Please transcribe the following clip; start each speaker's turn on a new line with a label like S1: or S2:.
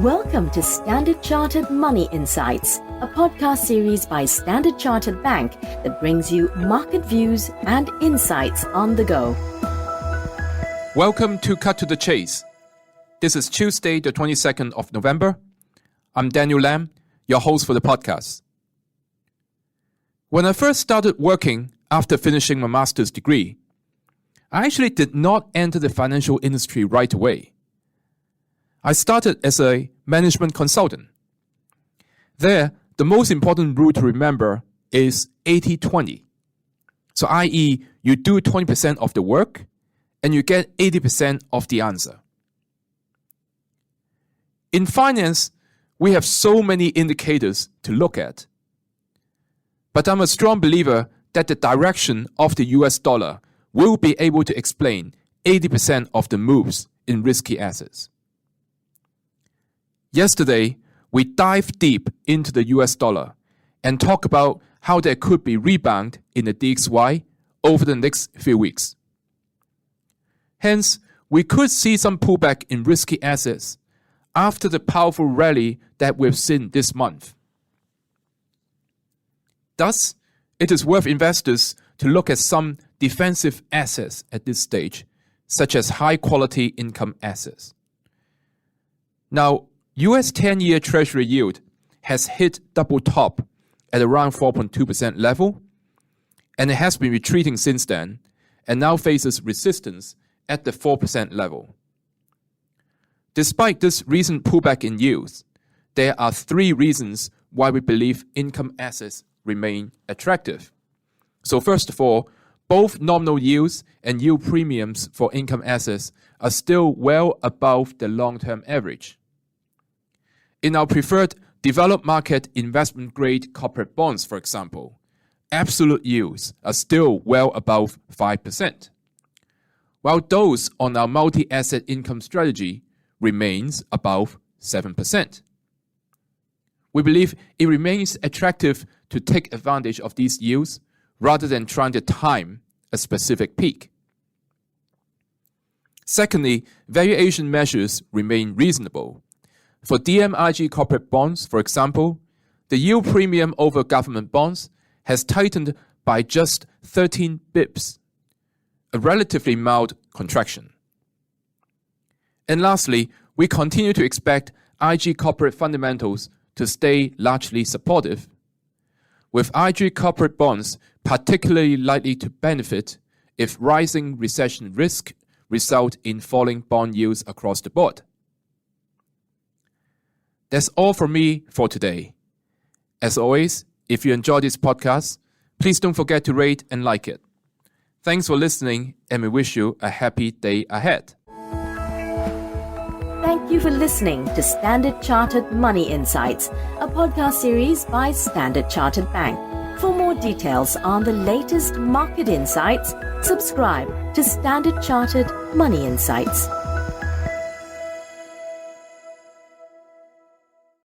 S1: Welcome to Standard Chartered Money Insights, a podcast series by Standard Chartered Bank that brings you market views and insights on the go.
S2: Welcome to Cut to the Chase. This is Tuesday, the 22nd of November. I'm Daniel Lam, your host for the podcast. When I first started working after finishing my master's degree, I actually did not enter the financial industry right away. I started as a management consultant. There, the most important rule to remember is 80-20. So i.e., you do 20% of the work and you get 80% of the answer. In finance, we have so many indicators to look at. But I'm a strong believer that the direction of the US dollar will be able to explain 80% of the moves in risky assets. Yesterday, we dived deep into the US dollar and talked about how there could be rebound in the DXY over the next few weeks. Hence, we could see some pullback in risky assets after the powerful rally that we've seen this month. Thus, it is worth investors to look at some defensive assets at this stage, such as high-quality income assets. Now, US 10-year Treasury yield has hit double top at around 4.2% level, and it has been retreating since then, and now faces resistance at the 4% level. Despite this recent pullback in yields, there are three reasons why we believe income assets remain attractive. So first of all, both nominal yields and yield premiums for income assets are still well above the long-term average. In our preferred developed market investment-grade corporate bonds, for example, absolute yields are still well above 5%, while those on our multi-asset income strategy remains above 7%. We believe it remains attractive to take advantage of these yields rather than trying to time a specific peak. Secondly, valuation measures remain reasonable. For DMIG corporate bonds, for example, the yield premium over government bonds has tightened by just 13 bips, a relatively mild contraction. And lastly, we continue to expect IG corporate fundamentals to stay largely supportive, with IG corporate bonds particularly likely to benefit if rising recession risk result in falling bond yields across the board. That's all from me for today. As always, if you enjoyed this podcast, please don't forget to rate and like it. Thanks for listening, and we wish you a happy day ahead.
S1: Thank you for listening to Standard Chartered Money Insights, a podcast series by Standard Chartered Bank. For more details on the latest market insights, subscribe to Standard Chartered Money Insights.